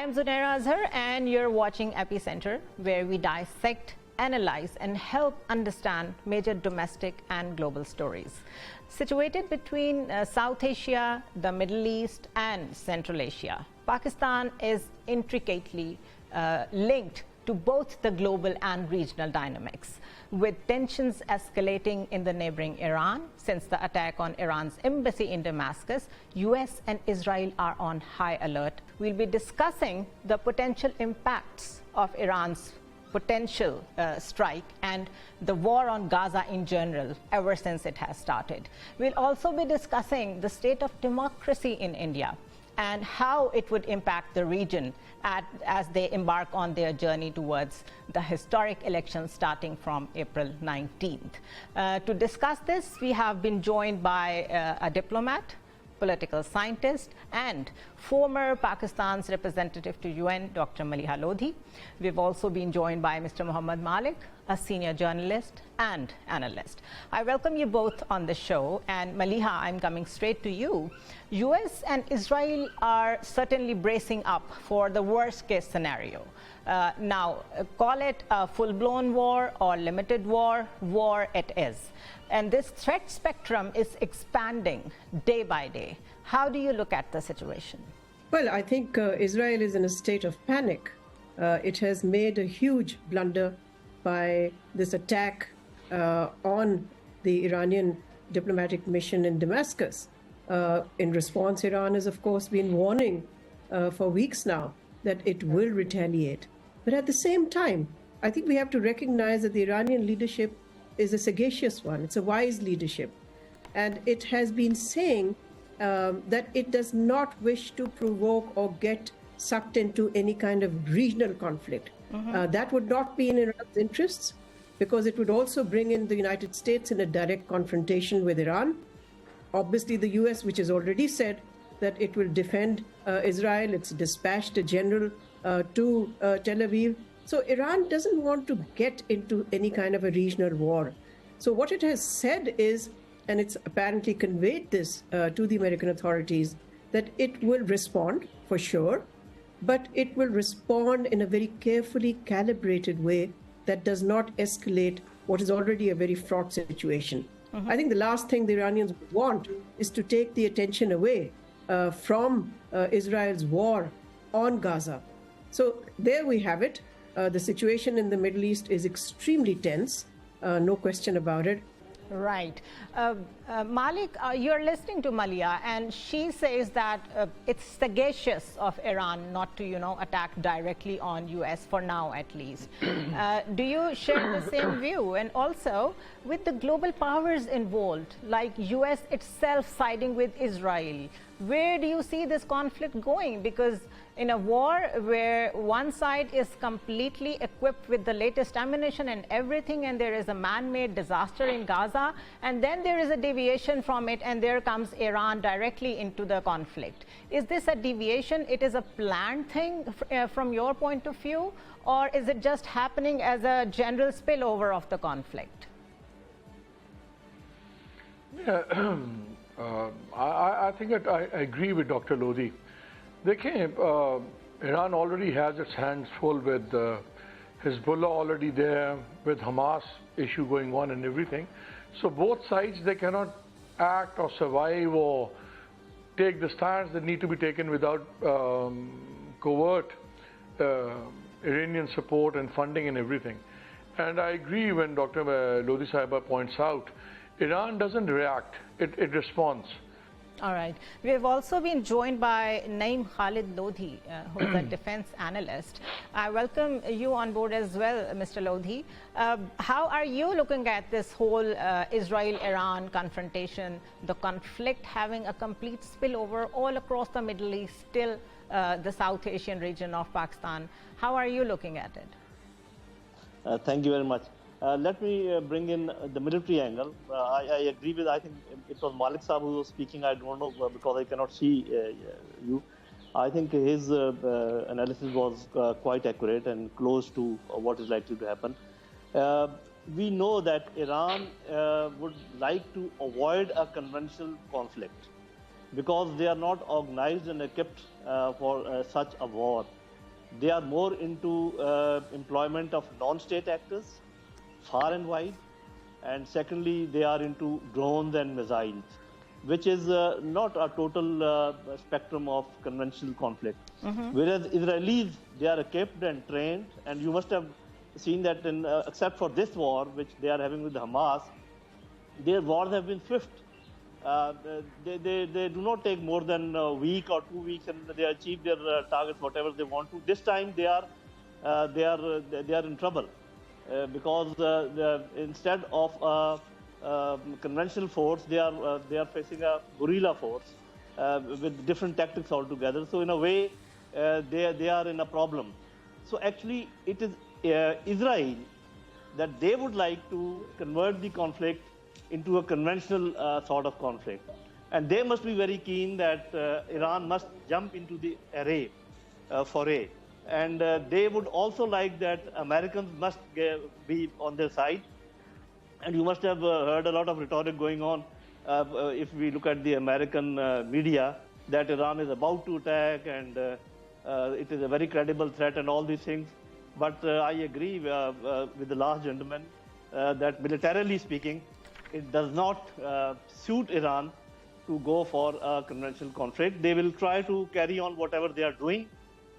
I'm Zunaira Azhar, and you're watching Epicenter, where we dissect, analyze, and help understand major domestic and global stories. Situated between South Asia, the Middle East, and Central Asia, Pakistan is intricately linked to both the global and regional dynamics, with tensions escalating in the neighboring Iran. Since the attack on Iran's embassy in Damascus, US and Israel are on high alert. We'll be discussing the potential impacts of Iran's potential strike and the war on Gaza in general ever since it has started. We'll also be discussing the state of democracy in India and how it would impact the region as they embark on their journey towards the historic elections starting from April 19th. To discuss this, we have been joined by a diplomat, political scientist, and former Pakistan's representative to UN, Dr. Maliha Lodhi. We've also been joined by Mr. Muhammad Malik, a senior journalist and analyst. I welcome you both on the show, and Maliha, I'm coming straight to you. US and Israel are certainly bracing up for the worst case scenario. Now, call it a full-blown war or limited war, war it is. And this threat spectrum is expanding day by day. How do you look at the situation? Well, I think Israel is in a state of panic. It has made a huge blunder by this attack on the Iranian diplomatic mission in Damascus. In response, Iran has, of course, been warning for weeks now that it will retaliate. But at the same time, I think we have to recognize that the Iranian leadership is a sagacious one. It's a wise leadership. And it has been saying that it does not wish to provoke or get sucked into any kind of regional conflict. That would not be in Iran's interests, because it would also bring in the United States in a direct confrontation with Iran. Obviously, the US, which has already said that it will defend Israel, it's dispatched a general to Tel Aviv. So Iran doesn't want to get into any kind of a regional war. So what it has said is, and it's apparently conveyed this to the American authorities, that it will respond for sure, but it will respond in a very carefully calibrated way that does not escalate what is already a very fraught situation. I think the last thing the Iranians want is to take the attention away from Israel's war on Gaza. So there we have it. The situation in the Middle East is extremely tense, no question about it. Right. Malik, you're listening to Malia, and she says that it's sagacious of Iran not to, attack directly on US for now, at least. Do you share the same view? And also, with the global powers involved, like US itself siding with Israel, where do you see this conflict going? Because in a war where one side is completely equipped with the latest ammunition and everything, and there is a man-made disaster in Gaza, and then there is a deviation from it, and there comes Iran directly into the conflict. Is this a deviation? It is a planned thing from your point of view, or is it just happening as a general spillover of the conflict? Yeah, I think that I agree with Dr. Lodhi. Iran already has its hands full with Hezbollah already there, with Hamas issue going on and everything. So both sides, they cannot act or survive or take the stands that need to be taken without covert Iranian support and funding and everything. And I agree when Dr. Lodhi Sahiba points out, Iran doesn't react, it responds. All right. We have also been joined by Naeem Khalid Lodhi, who is a defense analyst. I welcome you on board as well, Mr. Lodhi. How are you looking at this whole Israel-Iran confrontation, the conflict having a complete spillover all across the Middle East, still the South Asian region of Pakistan? How are you looking at it? Thank you very much. Let me bring in the military angle. I agree with, I think it was Malik Saab who was speaking, I don't know because I cannot see you. I think his analysis was quite accurate and close to what is likely to happen. We know that Iran would like to avoid a conventional conflict because they are not organized and equipped for such a war. They are more into employment of non-state actors, far and wide. And secondly, they are into drones and missiles, which is not a total spectrum of conventional conflict. Whereas Israelis, they are equipped and trained, and you must have seen that except for this war, which they are having with Hamas, their wars have been swift. They do not take more than a week or 2 weeks, and they achieve their targets, whatever they want to. This time they are in trouble because instead of conventional force, they are facing a guerrilla force with different tactics altogether. So in a way, they are in a problem. So actually, it is Israel that they would like to convert the conflict into a conventional sort of conflict. And they must be very keen that Iran must jump into the foray. And they would also like that Americans must be on their side. And you must have heard a lot of rhetoric going on if we look at the American media, that Iran is about to attack and it is a very credible threat and all these things. But I agree with the last gentleman that militarily speaking, it does not suit Iran to go for a conventional conflict. They will try to carry on whatever they are doing,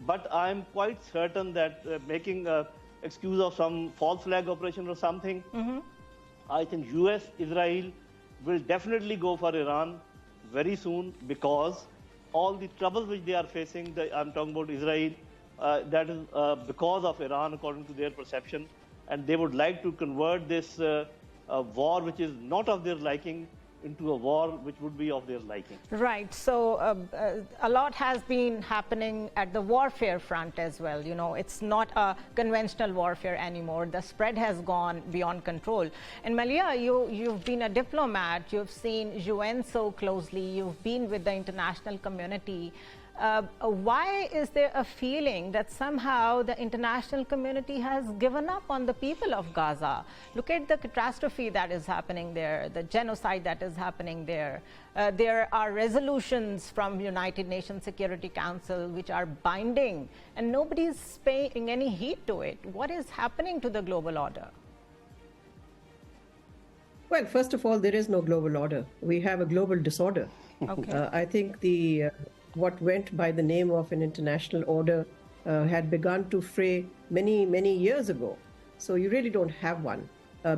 but I am quite certain that making an excuse of some false flag operation or something, I think US, Israel will definitely go for Iran very soon, because all the troubles which they are facing, I'm talking about Israel, that is because of Iran, according to their perception, and they would like to convert this war which is not of their liking into a war which would be of their liking. Right. So a lot has been happening at the warfare front as well. You know, it's not a conventional warfare anymore. The spread has gone beyond control. And Malia, you've been a diplomat. You've seen UN so closely. You've been with the international community. Why is there a feeling that somehow the international community has given up on the people of Gaza? Look at the catastrophe that is happening there, the genocide that is happening there. There are resolutions from United Nations Security Council which are binding, and nobody is paying any heed to it. What is happening to the global order? Well, first of all, there is no global order. We have a global disorder. Okay. I think what went by the name of an international order had begun to fray many, many years ago. So you really don't have one,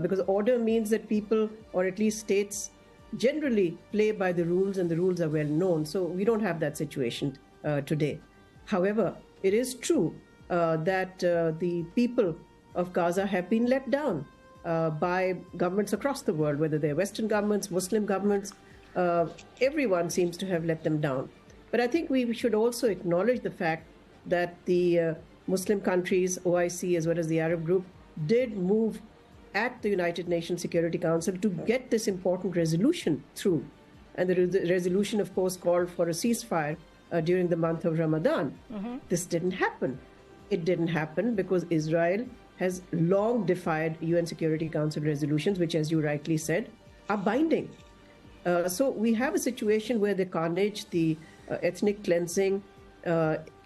because order means that people, or at least states, generally play by the rules, and the rules are well known. So we don't have that situation today. However, it is true that the people of Gaza have been let down by governments across the world, whether they're Western governments, Muslim governments. Everyone seems to have let them down. But I think we should also acknowledge the fact that the Muslim countries, OIC, as well as the Arab group, did move at the United Nations Security Council to get this important resolution through. And the resolution, of course, called for a ceasefire during the month of Ramadan. This didn't happen. It didn't happen because Israel has long defied UN Security Council resolutions, which, as you rightly said, are binding. So we have a situation where the carnage, the ethnic cleansing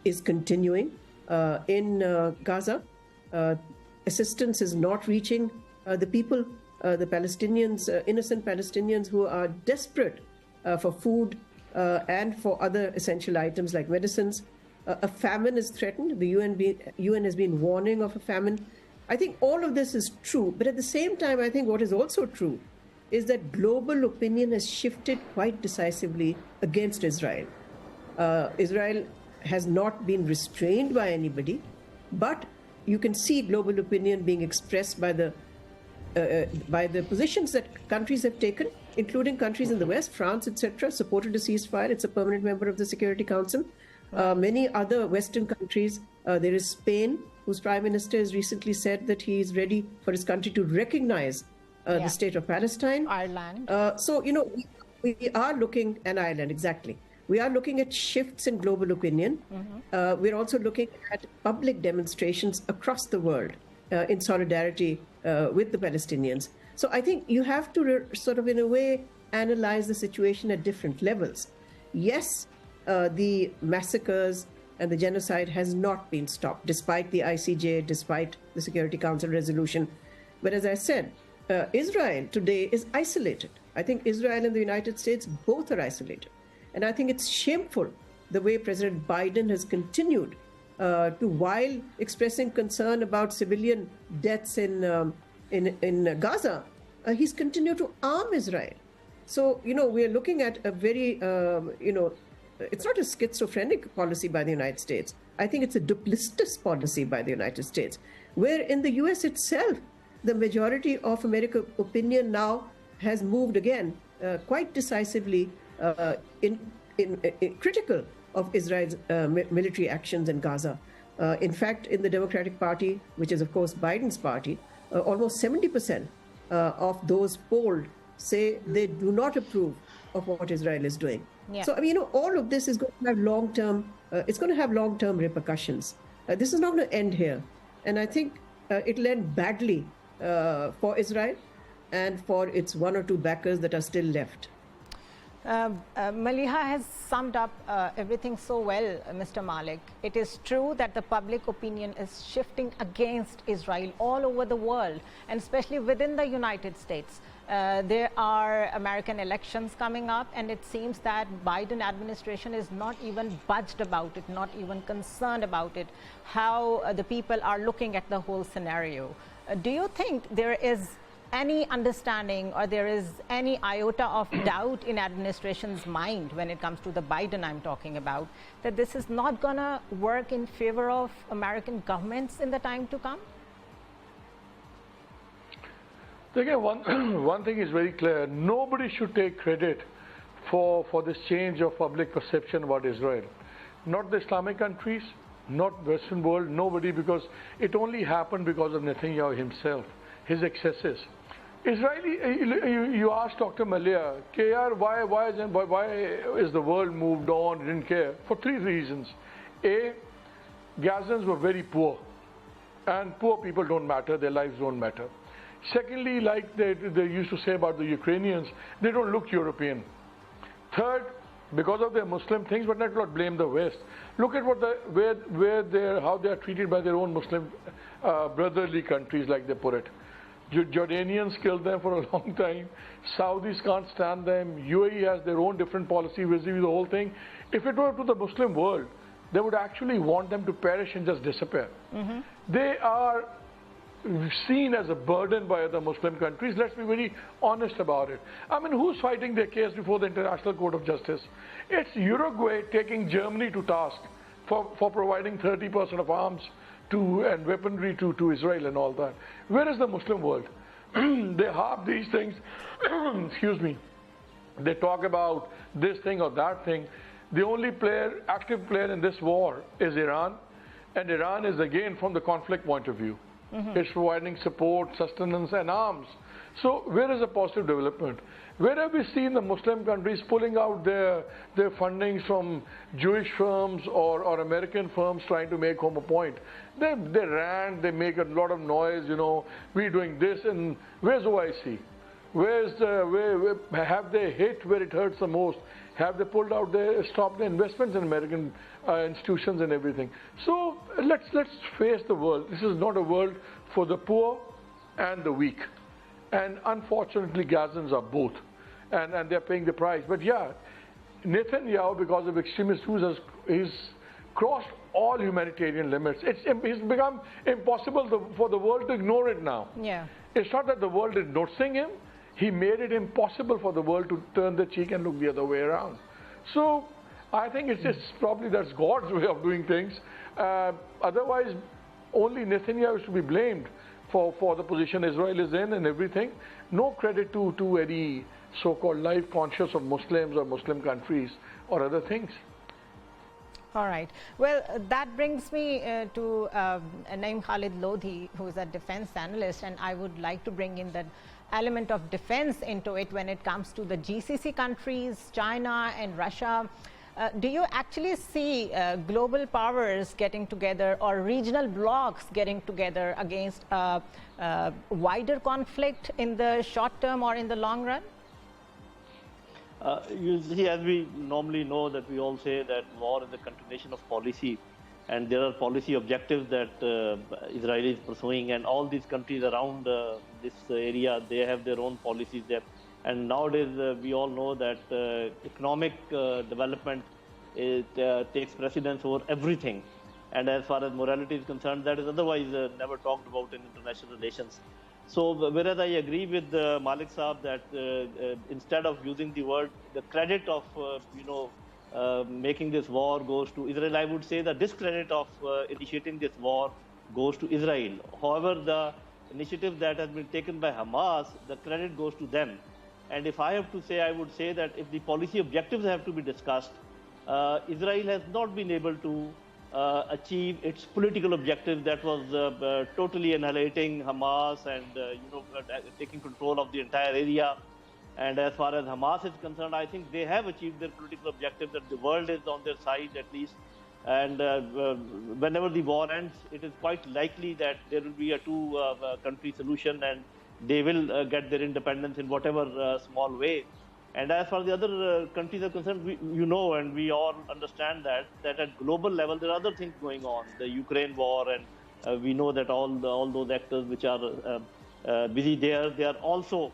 is continuing in Gaza. Assistance is not reaching the people, the Palestinians, innocent Palestinians who are desperate for food and for other essential items like medicines. A famine is threatened. The UN has been warning of a famine. I think all of this is true. But at the same time, I think what is also true is that global opinion has shifted quite decisively against Israel. Israel has not been restrained by anybody, but you can see global opinion being expressed by the positions that countries have taken, including countries in the West, France, etc., supported a ceasefire. It's a permanent member of the Security Council. Many other Western countries, there is Spain, whose prime minister has recently said that he is ready for his country to recognize the state of Palestine. Ireland. So, you know, we are looking, and Ireland, exactly. We are looking at shifts in global opinion. We're also looking at public demonstrations across the world in solidarity with the Palestinians. So I think you have to sort of, in a way, analyze the situation at different levels. Yes, the massacres, and the genocide has not been stopped, despite the ICJ, despite the Security Council resolution. But as I said, Israel today is isolated. I think Israel and the United States both are isolated. And I think it's shameful the way President Biden has continued while expressing concern about civilian deaths in Gaza, he's continued to arm Israel. So, we are looking at a very, it's not a schizophrenic policy by the United States. I think it's a duplicitous policy by the United States, where in the US itself, the majority of American opinion now has moved again quite decisively in critical of Israel's military actions in Gaza. In fact, in the Democratic Party, which is of course Biden's party, almost 70% of those polled say they do not approve of what Israel is doing. Yeah. So, all of this is going to have long-term, it's going to have long-term repercussions. This is not going to end here. And I think it'll end badly for Israel and for its one or two backers that are still left. Maliha has summed up everything so well, Mr. Malik. It is true that the public opinion is shifting against Israel all over the world, and especially within the United States. There are American elections coming up, and it seems that Biden administration is not even budged about it, not even concerned about it, how the people are looking at the whole scenario. Do you think there is any understanding or there is any iota of doubt in administration's mind when it comes to the Biden I'm talking about, that this is not going to work in favor of American governments in the time to come? Again, one thing is very clear. Nobody should take credit for this change of public perception about Israel. Not the Islamic countries, not Western world, nobody, because it only happened because of Netanyahu himself, his excesses. Israeli, you asked Dr. Malia, why is the world moved on, didn't care? For three reasons. A, Gazans were very poor, and poor people don't matter, their lives don't matter. Secondly, like they used to say about the Ukrainians, they don't look European. Third, because of their Muslim things, but let's not blame the West. Look at how they are treated by their own Muslim brotherly countries, like they put it. Jordanians killed them for a long time. Saudis can't stand them. UAE has their own different policy vis-a-vis the whole thing. If it were to the Muslim world, they would actually want them to perish and just disappear. Mm-hmm. They are seen as a burden by other Muslim countries. Let's be very honest about it. I mean, who's fighting their case before the International Court of Justice? It's Uruguay taking Germany to task for providing 30% of arms and weaponry to Israel and all that. Where is the Muslim world? They have these things. Excuse me. They talk about this thing or that thing. The only active player in this war is Iran, and Iran is again from the conflict point of view. Mm-hmm. It's providing support, sustenance, and arms. So where is the positive development? Where have we seen the Muslim countries pulling out their fundings from Jewish firms or American firms trying to make home a point? They rant, they make a lot of noise, we're doing this, and where's OIC? Where have they hit where it hurts the most? Have they pulled out stopped the investments in American institutions and everything? So let's face the world. This is not a world for the poor and the weak. And unfortunately, Gazans are both. And they're paying the price. But yeah, Netanyahu, because of extremist views, he's crossed all humanitarian limits. It's become impossible for the world to ignore it now. Yeah. It's not that the world is noticing him. He made it impossible for the world to turn the cheek and look the other way around. So I think it's just probably that's God's way of doing things. Otherwise, only Netanyahu is to be blamed for the position Israel is in and everything. No credit to any so-called life conscious of Muslims or Muslim countries or other things. All right. Well, that brings me to Naeem Khalid Lodhi, who is a defense analyst, and I would like to bring in that element of defense into it when it comes to the GCC countries, China and Russia. Do you actually see global powers getting together or regional blocs getting together against wider conflict in the short term or in the long run? You see, as we normally know, that we all say that war is a continuation of policy. and there are policy objectives that Israel is pursuing, and all these countries around this area, they have their own policies there. And nowadays, we all know that economic development takes precedence over everything. And as far as morality is concerned, that is otherwise never talked about in international relations. So, whereas I agree with Malik Saab that instead of using the word, the credit of, making this war goes to Israel, I would say the discredit of initiating this war goes to Israel. However, the initiative that has been taken by Hamas, the credit goes to them. And if I have to say, I would say that if the policy objectives have to be discussed, Israel has not been able to achieve its political objective that was totally annihilating Hamas and taking control of the entire area. And as far as Hamas is concerned, I think they have achieved their political objective, that the world is on their side at least. And whenever the war ends, it is quite likely that there will be a two-country solution, and they will get their independence in whatever small way. And as far as the other countries are concerned, and we all understand that at global level there are other things going on. The Ukraine war, and we know that all those actors which are busy there, they are also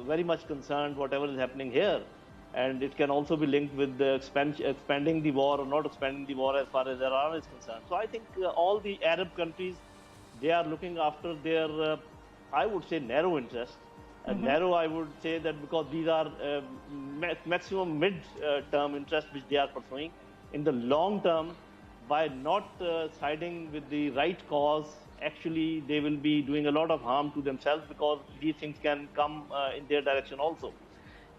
very much concerned whatever is happening here. And it can also be linked with the expanding the war or not expanding the war as far as Iran is concerned. So I think all the Arab countries, they are looking after their, I would say, narrow interests. Narrow, I would say that because these are maximum mid-term interests which they are pursuing. In the long term, by not siding with the right cause, actually they will be doing a lot of harm to themselves, because these things can come in their direction also.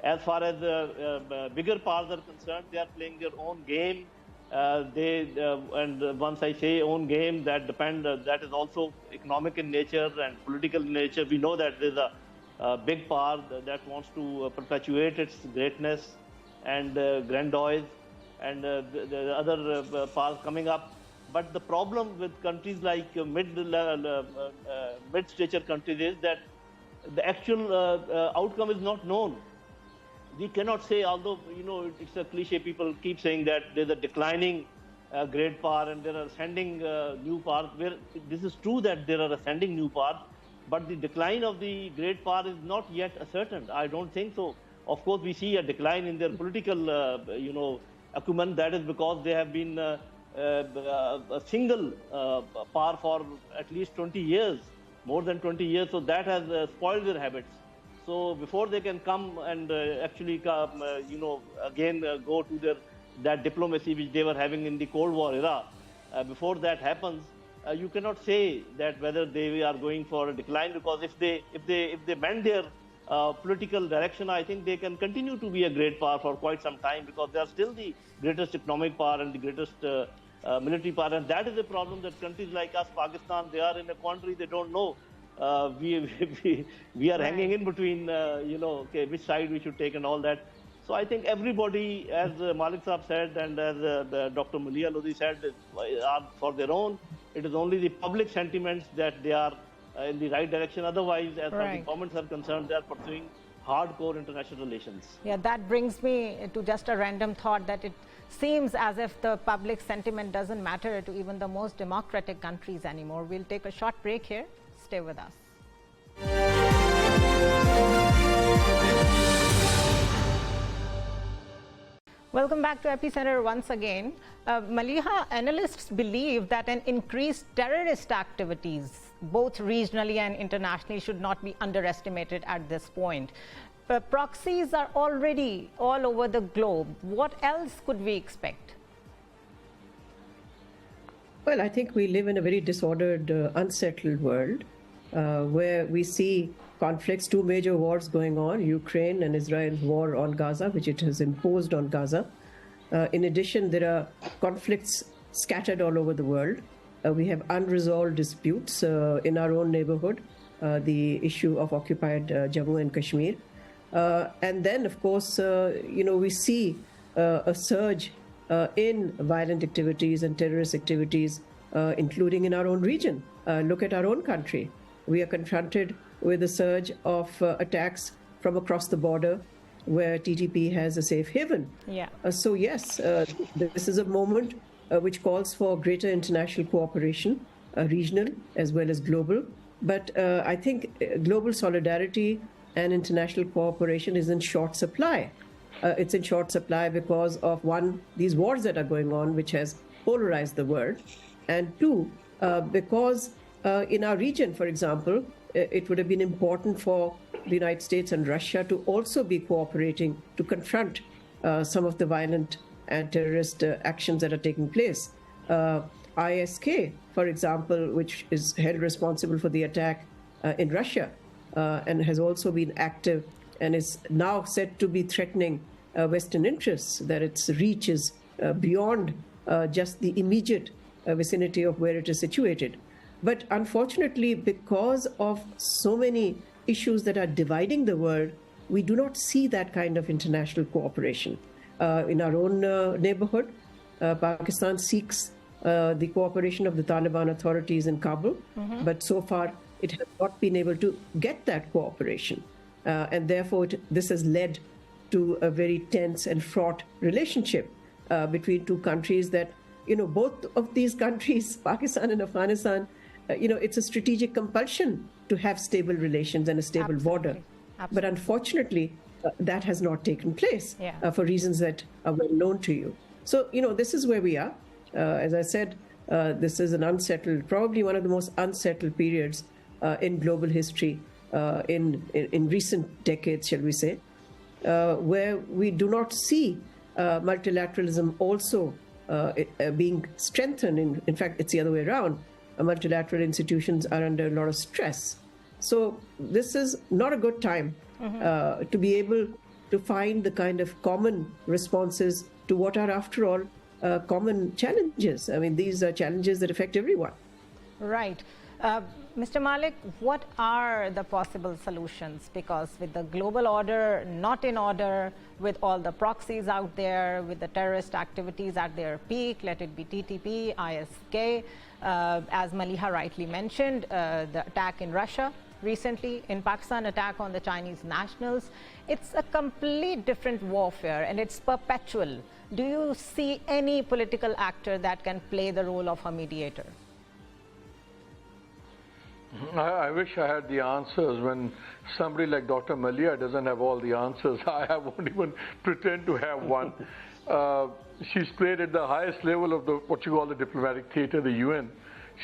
As far as bigger powers are concerned, they are playing their own game. And once I say own game, that is also economic in nature and political in nature. We know that there's a big power that wants to perpetuate its greatness and grandeur, and the other powers coming up. But the problem with countries like mid-stature countries is that the actual outcome is not known. We cannot say, although it's a cliche, people keep saying that there's a declining great power and there are ascending new powers. Where this is true that there are ascending new powers, but the decline of the great power is not yet ascertained. I don't think so. Of course, we see a decline in their political, acumen. That is because they have been a single power for at least 20 years, more than 20 years. So that has spoiled their habits. So before they can come and actually, again go to that diplomacy which they were having in the Cold War era, before that happens, you cannot say that whether they are going for a decline, because if they mend their political direction, I think they can continue to be a great power for quite some time, because they are still the greatest economic power and the greatest military power. And that is the problem, that countries like us, Pakistan, they are in a quandary. They don't know. We are hanging in between, which side we should take and all that. So I think everybody, as Malik Saab said and as Dr. Malia Lodi said, are for their own. It is only the public sentiments that they are in the right direction. Otherwise, as far as the governments are concerned, they are pursuing hardcore international relations. Yeah, that brings me to just a random thought that it seems as if the public sentiment doesn't matter to even the most democratic countries anymore. We'll take a short break here. Stay with us. Welcome back to Epicenter once again. Maliha, analysts believe that an increased terrorist activities, both regionally and internationally, should not be underestimated at this point. Proxies are already all over the globe. What else could we expect? Well, I think we live in a very disordered, unsettled world where we see conflicts, two major wars going on, Ukraine and Israel's war on Gaza, which it has imposed on Gaza. In addition, there are conflicts scattered all over the world. We have unresolved disputes in our own neighborhood, the issue of occupied Jammu and Kashmir. And then, of course, we see a surge in violent activities and terrorist activities, including in our own region. Look at our own country. We are confronted with a surge of attacks from across the border, where TTP has a safe haven. Yeah. So yes, this is a moment which calls for greater international cooperation, regional as well as global. But I think global solidarity and international cooperation is in short supply. It's in short supply because of, one, these wars that are going on, which has polarized the world, and two, because in our region, for example, it would have been important for the United States and Russia to also be cooperating to confront some of the violent and terrorist actions that are taking place. ISK, for example, which is held responsible for the attack in Russia and has also been active and is now said to be threatening Western interests, that its reach is beyond just the immediate vicinity of where it is situated. But unfortunately, because of so many issues that are dividing the world, we do not see that kind of international cooperation. In our own neighborhood, Pakistan seeks the cooperation of the Taliban authorities in Kabul, but so far it has not been able to get that cooperation. And therefore, this has led to a very tense and fraught relationship between two countries that, both of these countries, Pakistan and Afghanistan, it's a strategic compulsion to have stable relations and a stable border. Absolutely. But unfortunately, that has not taken place for reasons that are well known to you. So, this is where we are. As I said, this is an unsettled, probably one of the most unsettled periods in global history in recent decades, shall we say, where we do not see multilateralism also being strengthened. In fact, it's the other way around. Multilateral institutions are under a lot of stress. So this is not a good time to be able to find the kind of common responses to what are, after all, common challenges. I mean, these are challenges that affect everyone. Right. Mr. Malik, what are the possible solutions? Because with the global order not in order, with all the proxies out there, with the terrorist activities at their peak, let it be TTP, ISK, as Maliha rightly mentioned, the attack in Russia recently, in Pakistan, attack on the Chinese nationals, it's a complete different warfare and it's perpetual. Do you see any political actor that can play the role of a mediator? I wish I had the answers. When somebody like Dr. Malia doesn't have all the answers, I won't even pretend to have one. She's played at the highest level of what you call the diplomatic theater, the UN.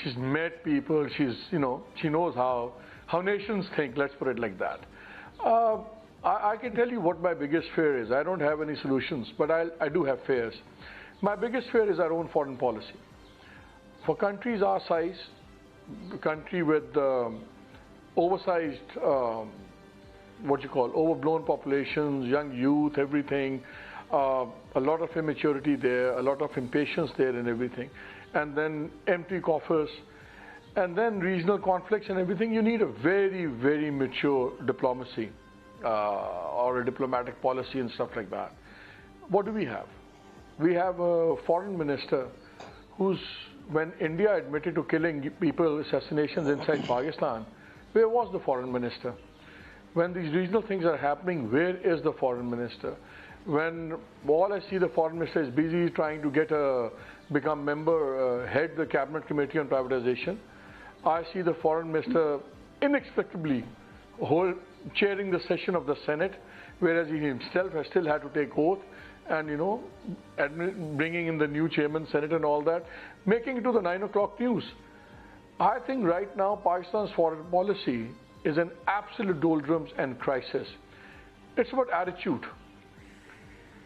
She's met people. She knows how nations think. Let's put it like that. I can tell you what my biggest fear is. I don't have any solutions, but I do have fears. My biggest fear is our own foreign policy. For countries our size, a country with oversized, overblown populations, young youth, everything, a lot of immaturity there, a lot of impatience there and everything, and then empty coffers, and then regional conflicts and everything, you need a very, very mature diplomacy or a diplomatic policy and stuff like that. What do we have? We have a foreign minister who's, when India admitted to killing people, assassinations inside Pakistan, where was the foreign minister? When these regional things are happening, where is the foreign minister? When all I see the foreign minister is busy trying to become member, head the cabinet committee on privatization, I see the foreign minister inexplicably chairing the session of the Senate, whereas he himself has still had to take oath and, bringing in the new chairman, Senate and all that, making it to the 9 o'clock news. I think right now Pakistan's foreign policy is an absolute doldrums and crisis. It's about attitude.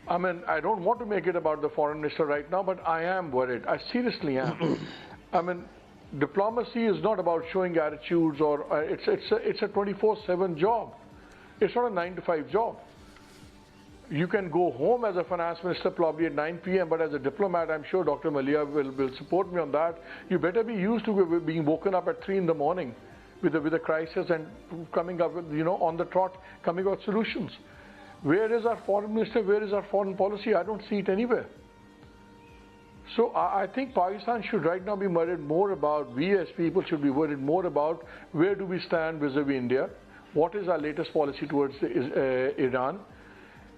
I mean, I don't want to make it about the foreign minister right now, but I am worried. I seriously am. I mean, diplomacy is not about showing attitudes, or it's a 24/7 job. It's not a 9-to-5 job. You can go home as a finance minister probably at 9 p.m., but as a diplomat, I'm sure Dr. Malia will support me on that. You better be used to being woken up at 3 in the morning with a crisis and coming up with, on the trot, coming up with solutions. Where is our foreign minister? Where is our foreign policy? I don't see it anywhere. So I think Pakistan should right now be worried more about, we as people should be worried more about where do we stand vis-a-vis India? What is our latest policy towards Iran?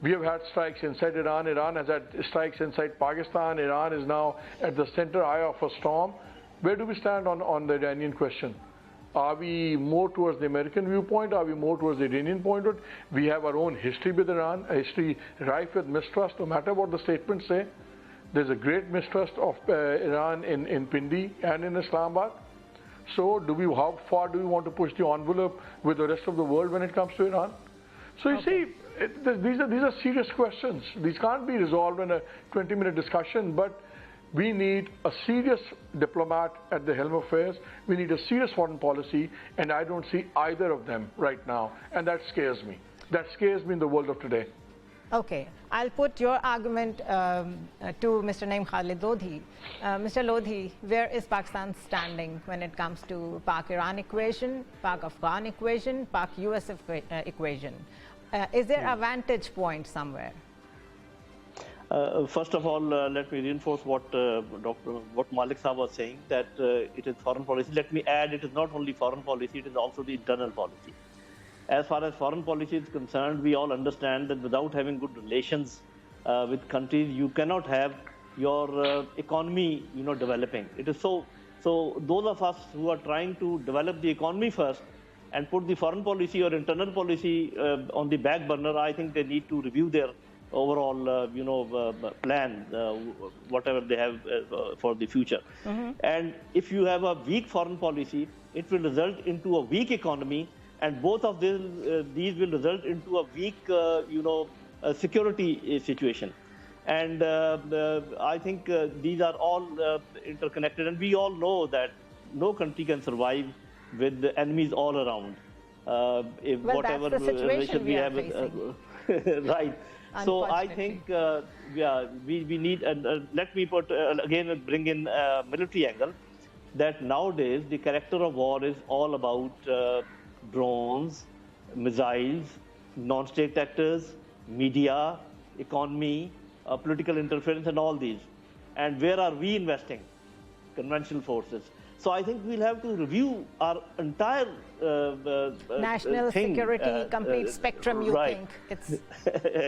We have had strikes inside Iran. Iran has had strikes inside Pakistan. Iran is now at the center eye of a storm. Where do we stand on the Iranian question? Are we more towards the American viewpoint? Are we more towards the Iranian point? We have our own history with Iran, a history rife with mistrust, no matter what the statements say. There's a great mistrust of Iran in Pindi and in Islamabad. So how far do we want to push the envelope with the rest of the world when it comes to Iran? So you see, these are serious questions. These can't be resolved in a 20-minute discussion, but we need a serious diplomat at the helm of affairs. We need a serious foreign policy, and I don't see either of them right now, and that scares me. That scares me in the world of today. Okay, I'll put your argument to Mr. Naeem Khalid Lodhi. Mr. Lodhi, where is Pakistan standing when it comes to Pak-Iran equation, Pak-Afghan equation, Pak-US equation? Is there a vantage point somewhere? First of all, let me reinforce what Malik Saab was saying, that it is foreign policy. Let me add, it is not only foreign policy, it is also the internal policy. As far as foreign policy is concerned, we all understand that without having good relations with countries, you cannot have your economy, developing. It is so those of us who are trying to develop the economy first and put the foreign policy or internal policy on the back burner, I think they need to review their overall, plan, whatever they have for the future. And if you have a weak foreign policy, it will result into a weak economy, and both of these will result into a weak, security situation. And I think these are all interconnected, and we all know that no country can survive with the enemies all around. If well, whatever that's the situation we have right. So I think, we need, let me put, again, bring in military angle, that nowadays the character of war is all about drones, missiles, non-state actors, media, economy, political interference, and all these. And where are we investing? Conventional forces. So I think we'll have to review our entire national thing, security, complete spectrum. You right. think it's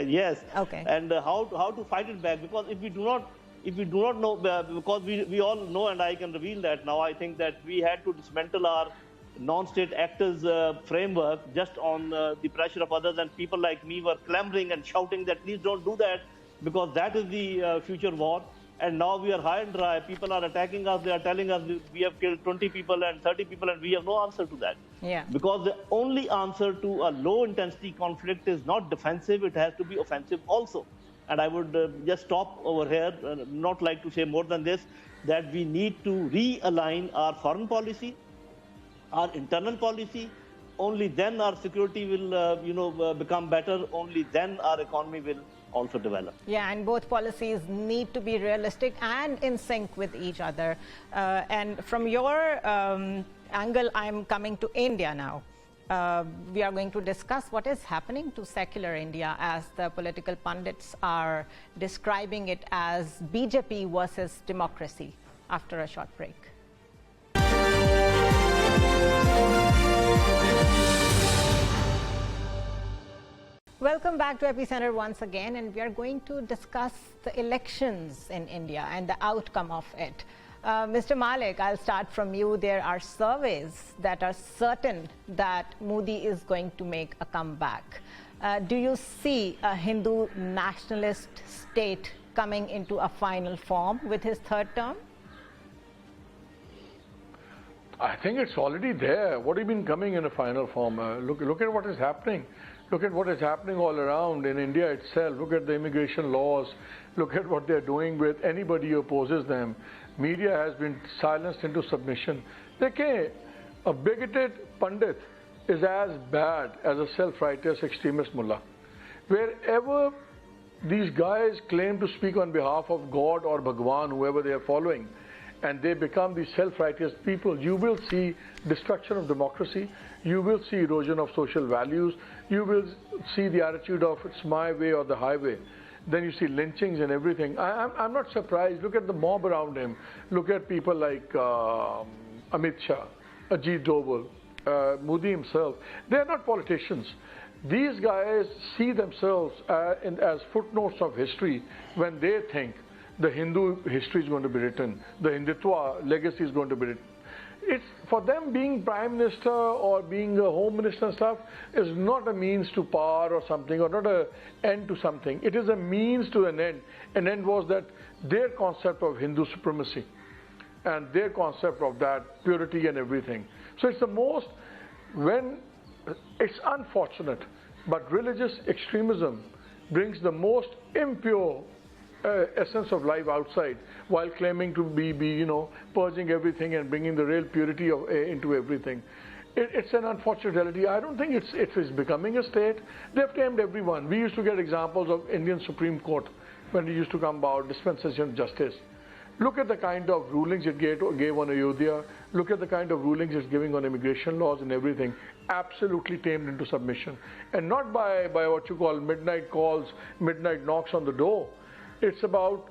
yes? Okay. And how to fight it back? Because if we do not know, because we all know, and I can reveal that now. I think that we had to dismantle our non-state actors framework just on the pressure of others, and people like me were clamoring and shouting that please don't do that, because that is the future war. And now we are high and dry. People are attacking us. They are telling us we have killed 20 people and 30 people, and we have no answer to that. Yeah. Because the only answer to a low-intensity conflict is not defensive. It has to be offensive also. And I would just stop over here, not like to say more than this, that we need to realign our foreign policy, our internal policy. Only then our security will, become better. Only then our economy will also develop. Yeah, and both policies need to be realistic and in sync with each other. And from your angle, I'm coming to India now. We are going to discuss what is happening to secular India, as the political pundits are describing it as BJP versus democracy, after a short break. Welcome back to Epicenter once again, and we are going to discuss the elections in India and the outcome of it. Mr. Malik, I'll start from you. There are surveys that are certain that Modi is going to make a comeback. Do you see a Hindu nationalist state coming into a final form with his third term? I think it's already there. What do you mean coming in a final form? Look at what is happening. Look at what is happening all around in India itself. Look at the immigration laws. Look at what they're doing with anybody who opposes them. Media has been silenced into submission. A bigoted pundit is as bad as a self-righteous extremist mullah. Wherever these guys claim to speak on behalf of God or Bhagwan, whoever they are following, and they become these self-righteous people, you will see destruction of democracy, you will see erosion of social values, you will see the attitude of it's my way or the highway. Then you see lynchings and everything. I'm not surprised. Look at the mob around him. Look at people like Amit Shah, Ajit Doval, Modi himself. They are not politicians. these guys see themselves as footnotes of history when they think the Hindu history is going to be written, the Hindutva legacy is going to be written. It's for them, being prime minister or being a home minister and stuff is not a means to power or something, or not an end to something. It is a means to an end. An end was that their concept of Hindu supremacy and their concept of that purity and everything. So it's the most, when it's unfortunate, but religious extremism brings the most impure essence of life outside, while claiming to be purging everything and bringing the real purity into everything. It's an unfortunate reality. I don't think it is becoming a state. They've tamed everyone. We used to get examples of Indian Supreme Court when it used to come about dispensation of justice. Look at the kind of rulings it gave on Ayodhya. Look at the kind of rulings it's giving on immigration laws and everything. Absolutely tamed into submission. And not by what you call midnight calls, midnight knocks on the door. It's about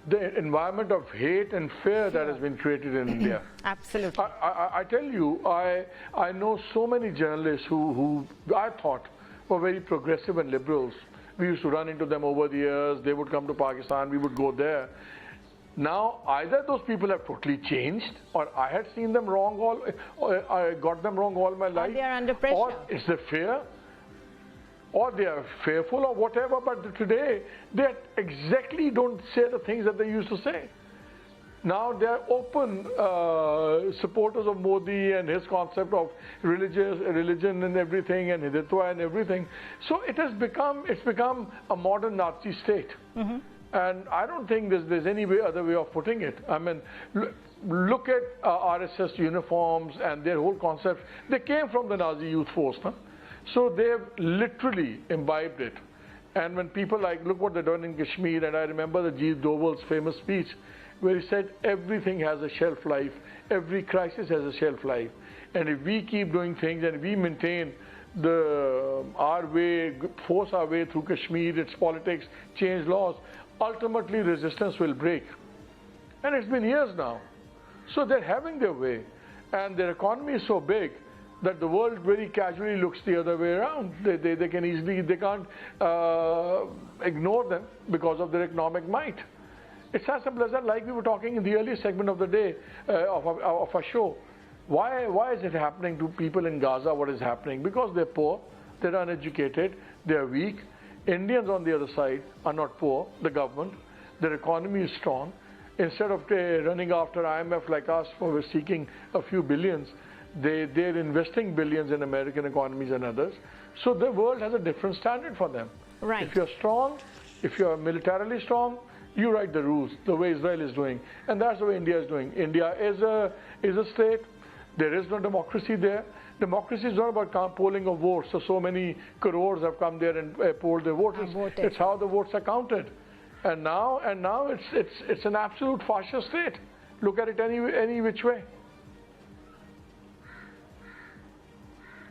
the environment of hate and fear that has been created in India. Absolutely. I tell you, I know so many journalists who I thought were very progressive and liberals. We used to run into them over the years. They would come to Pakistan, we would go there. Now, either those people have totally changed, or I had seen them wrong or I got them wrong all my life. Or they are under pressure. Or it's the fear, or they are fearful or whatever, but today they exactly don't say the things that they used to say. Now they are open supporters of Modi and his concept of religion and everything, and Hindutva and everything. So it's become a modern Nazi state. Mm-hmm. And I don't think there's any other way of putting it. I mean, look at RSS uniforms and their whole concept. They came from the Nazi youth force, huh? So they've literally imbibed it. And when people look what they're doing in Kashmir, and I remember the G. Doval's famous speech where he said everything has a shelf life, every crisis has a shelf life. And if we keep doing things and we maintain our way, force our way through Kashmir, its politics, change laws, ultimately resistance will break. And it's been years now. So they're having their way. And their economy is so big that the world very casually looks the other way around. They can't ignore them because of their economic might. It's as simple as that, like we were talking in the earlier segment of the day of our show. Why is it happening to people in Gaza, what is happening? Because they're poor, they're uneducated, they're weak. Indians on the other side are not poor, the government. Their economy is strong. Instead of running after IMF like us for seeking a few billions, they're investing billions in American economies and others. So the world has a different standard for them. Right. If you're strong, if you're militarily strong, you write the rules, the way Israel is doing. And that's the way India is doing. India is a state. There is no democracy there. Democracy is not about polling of votes. So many crores have come there and polled their votes. It's how the votes are counted. And now it's an absolute fascist state. Look at it any which way.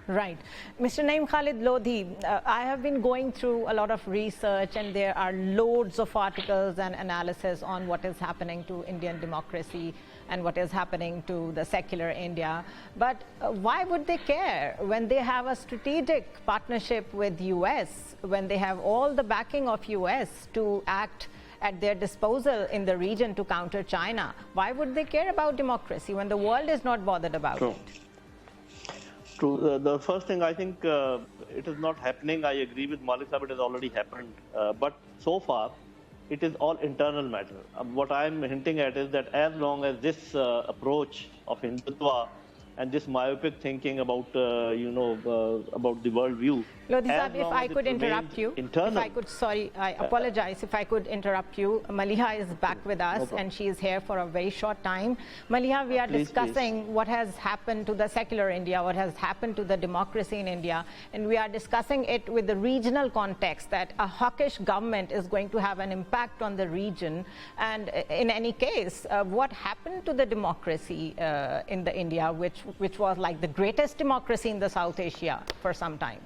Right. Mr. Naeem Khalid Lodhi, I have been going through a lot of research, and there are loads of articles and analysis on what is happening to Indian democracy and what is happening to the secular India. But why would they care when they have a strategic partnership with US, when they have all the backing of US to act at their disposal in the region to counter China? Why would they care about democracy when the world is not bothered about it? True. The first thing, I think it is not happening. I agree with Malik Sahib, it has already happened. But so far, it is all internal matter. What I'm hinting at is that as long as this approach of Hindutva and this myopic thinking about, about the world view. Lodhi Sahib, if I could interrupt you, I apologize if I could interrupt you. Maliha is back with us, and she is here for a very short time. Maliha, we are discussing what has happened to the secular India, what has happened to the democracy in India, and we are discussing it with the regional context that a hawkish government is going to have an impact on the region. And in any case, what happened to the democracy in the India, which was like the greatest democracy in the South Asia for some time?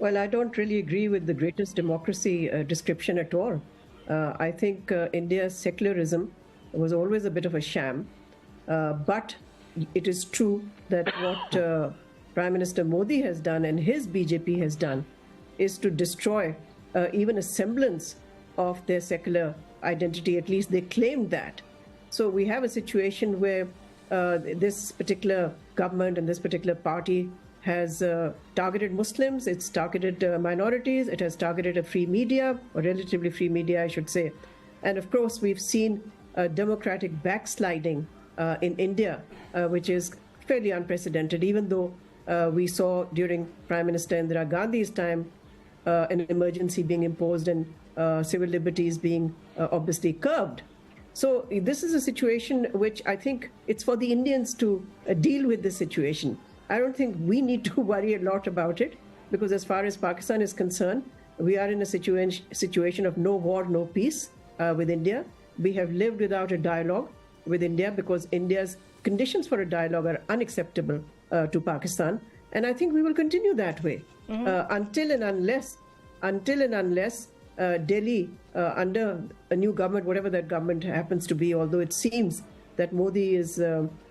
Well, I don't really agree with the greatest democracy description at all. I think India's secularism was always a bit of a sham. But it is true that what Prime Minister Modi has done and his BJP has done is to destroy even a semblance of their secular identity. At least they claimed that. So we have a situation where this particular government and this particular party has targeted Muslims, it's targeted minorities, it has targeted a free media, or relatively free media, I should say. And of course, we've seen democratic backsliding in India, which is fairly unprecedented, even though we saw during Prime Minister Indira Gandhi's time an emergency being imposed and civil liberties being obviously curbed. So this is a situation which I think it's for the Indians to deal with this situation. I don't think we need to worry a lot about it, because as far as Pakistan is concerned, we are in a situation of no war, no peace with India. We have lived without a dialogue with India because India's conditions for a dialogue are unacceptable to Pakistan. And I think we will continue that way until and unless Delhi, under a new government, whatever that government happens to be, although it seems that Modi is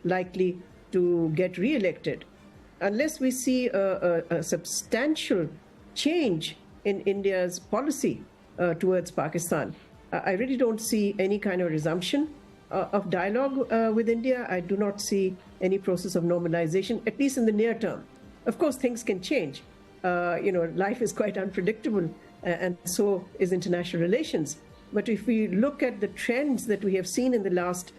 likely to get re-elected, unless we see a substantial change in India's policy towards Pakistan, I really don't see any kind of resumption of dialogue with India. I do not see any process of normalization, at least in the near term. Of course, things can change. Life is quite unpredictable, and so is international relations. But if we look at the trends that we have seen in the last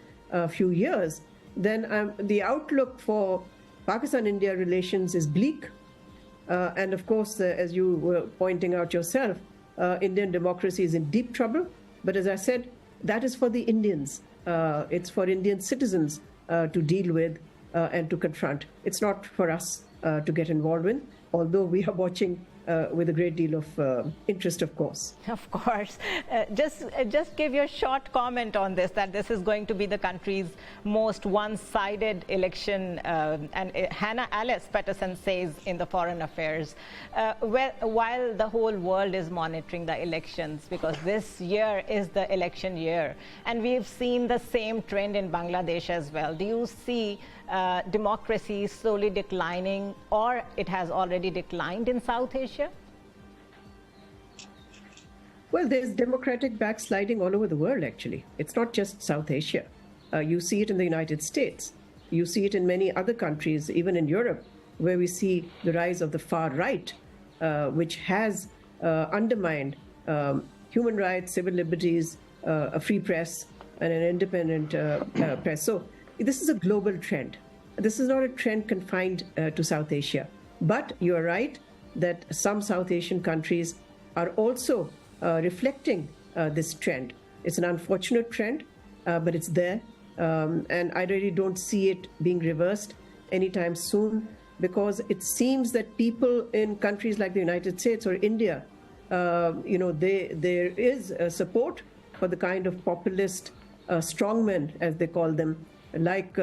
few years, then the outlook for Pakistan-India relations is bleak. And of course, as you were pointing out yourself, Indian democracy is in deep trouble. But as I said, that is for the Indians. It's for Indian citizens to deal with and to confront. It's not for us to get involved in, although we are watching with a great deal of interest, of course. Of course. Just give your short comment on this, that this is going to be the country's most one-sided election, and Hannah Alice Peterson says in the Foreign Affairs, while the whole world is monitoring the elections, because this year is the election year. And we've seen the same trend in Bangladesh as well. Do you see democracy slowly declining, or it has already declined in South Asia? Well, there's democratic backsliding all over the world, actually. It's not just South Asia. You see it in the United States. You see it in many other countries, even in Europe, where we see the rise of the far right, which has undermined human rights, civil liberties, a free press, and an independent press. So this is a global trend. This is not a trend confined to South Asia. But you're right that some South Asian countries are also reflecting this trend. It's an unfortunate trend, but it's there. And I really don't see it being reversed anytime soon, because it seems that people in countries like the United States or India, there is support for the kind of populist strongmen, as they call them, like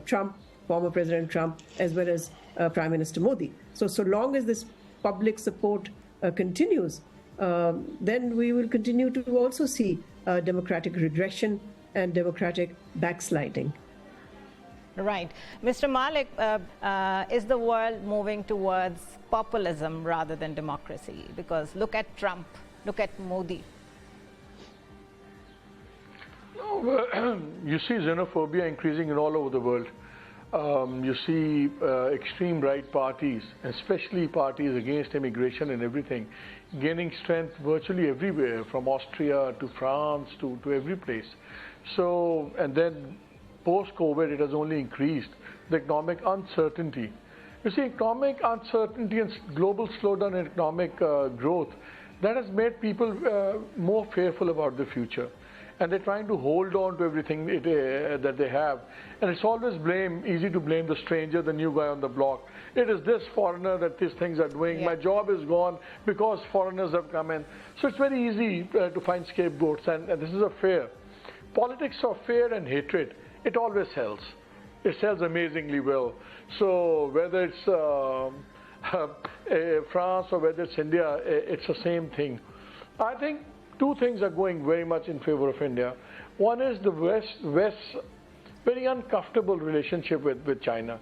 Trump, former President Trump, as well as Prime Minister Modi. So long as this public support continues, then we will continue to also see democratic regression and democratic backsliding. Right. Mr. Malik, is the world moving towards populism rather than democracy? Because look at Trump, look at Modi. You see xenophobia increasing in all over the world. You see extreme right parties, especially parties against immigration and everything, gaining strength virtually everywhere, from Austria to France to every place. So, and then post-COVID, it has only increased the economic uncertainty. You see, economic uncertainty and global slowdown in economic growth, that has made people more fearful about the future. And they're trying to hold on to everything that they have. And it's always easy to blame the stranger, the new guy on the block. It is this foreigner that these things are doing. Yeah. My job is gone because foreigners have come in. So it's very easy to find scapegoats, and this is a fear. Politics of fear and hatred, it always sells. It sells amazingly well. So whether it's France or whether it's India, it's the same thing. I think two things are going very much in favor of India. One is the West's very uncomfortable relationship with China.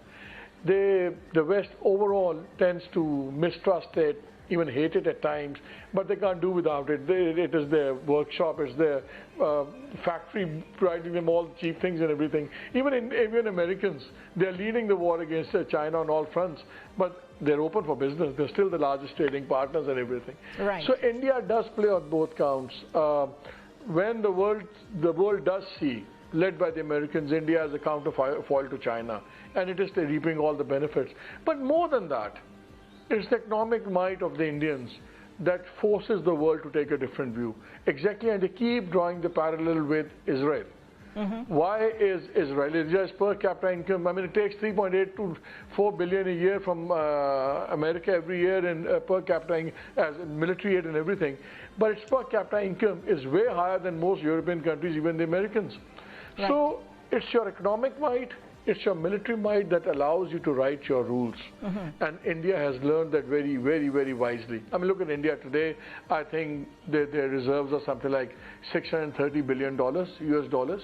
the West overall tends to mistrust it, even hate it at times, but they can't do without it. It is their workshop, it's their factory providing them all the cheap things and everything. Even Americans, they're leading the war against China on all fronts, but they're open for business. They're still the largest trading partners and everything. Right. So India does play on both counts. When the world does see, led by the Americans, India as a counterfoil to China, and it is reaping all the benefits. But more than that, it's the economic might of the Indians that forces the world to take a different view. Exactly, and they keep drawing the parallel with Israel. Why is Israel? It's just per capita income. I mean, it takes 3.8 to 4 billion a year from America every year in per capita as military aid and everything. But its per capita income is way higher than most European countries, even the Americans. Right. So it's your economic might, it's your military might that allows you to write your rules. And India has learned that very, very, very wisely. I mean, look at India today. I think their reserves are something like $630 billion US dollars.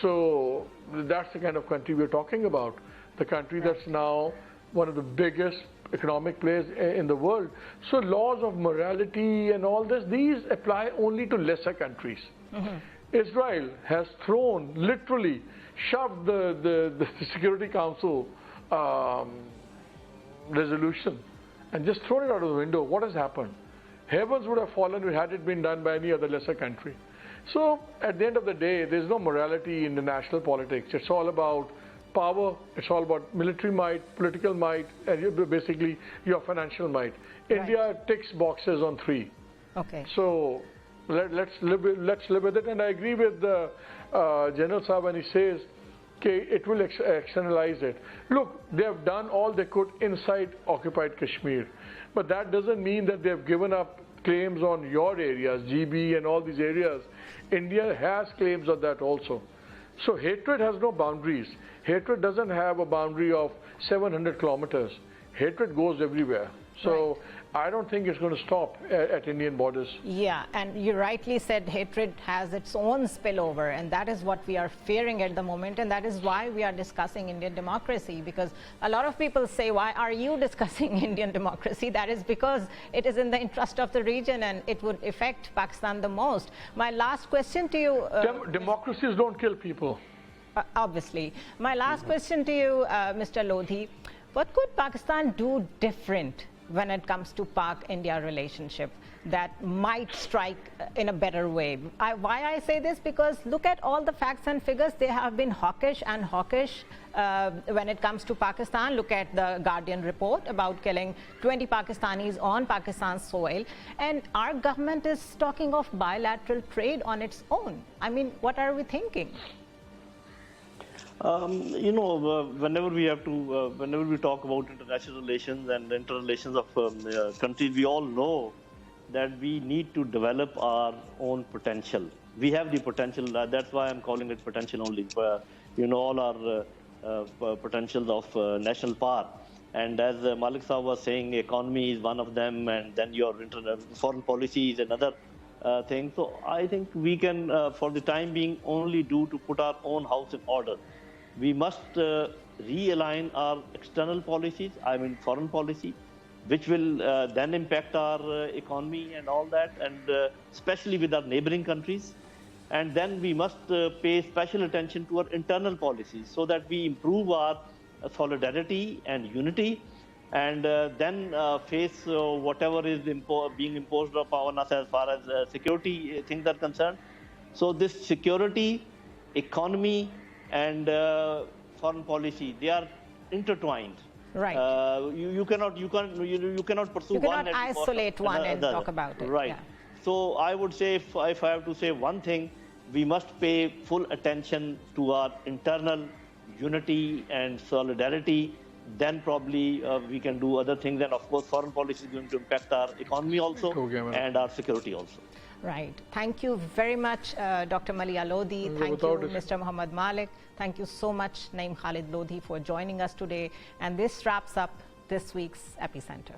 So that's the kind of country we're talking about. The country that's now one of the biggest economic players in the world. So laws of morality and all this, these apply only to lesser countries. Israel has thrown, literally shoved the Security Council resolution and just thrown it out of the window. What has happened? Heavens would have fallen had it been done by any other lesser country. So at the end of the day, there's no morality in the national politics. It's all about power, it's all about military might, political might, and basically your financial might. Right. India ticks boxes on 3. Okay. So let's live with it. And I agree with General Saab when he says, okay, it will externalize it. Look, they have done all they could inside occupied Kashmir. But that doesn't mean that they've given up claims on your areas, GB and all these areas. India has claims on that also. So hatred has no boundaries. Hatred doesn't have a boundary of 700 kilometers. Hatred goes everywhere. So I don't think it's going to stop at Indian borders. Yeah, and you rightly said hatred has its own spillover, and that is what we are fearing at the moment, and that is why we are discussing Indian democracy, because a lot of people say, why are you discussing Indian democracy? That is because it is in the interest of the region and it would affect Pakistan the most. My last question to you... Democracies don't kill people. Obviously. My last question to you, Mr. Lodhi, what could Pakistan do different when it comes to Pak-India relationship that might strike in a better way? Why I say this? Because look at all the facts and figures. They have been hawkish when it comes to Pakistan. Look at the Guardian report about killing 20 Pakistanis on Pakistan's soil. And our government is talking of bilateral trade on its own. I mean, what are we thinking? Whenever we talk about international relations and interrelations of countries, we all know that we need to develop our own potential. We have the potential. That's why I'm calling it potential only. All our potentials of national power. And as Malik Saab was saying, economy is one of them, and then your foreign policy is another thing. So I think we can, for the time being, only do to put our own house in order. We must realign our external policies, I mean foreign policy, which will then impact our economy and all that, and especially with our neighboring countries. And then we must pay special attention to our internal policies so that we improve our solidarity and unity, and then face whatever is being imposed upon us as far as security things are concerned. So this security, economy, and foreign policy, they are intertwined. Right. You cannot pursue one. You cannot isolate one and talk about it. Right. Yeah. So I would say, if I have to say one thing, we must pay full attention to our internal unity and solidarity. Then probably we can do other things, and of course foreign policy is going to impact our economy also and our security also. Right. Thank you very much, Dr. Malia Lodhi. Thank you, Mr. Muhammad Malik. Thank you so much, Naeem Khalid Lodhi, for joining us today. And this wraps up this week's Epicenter.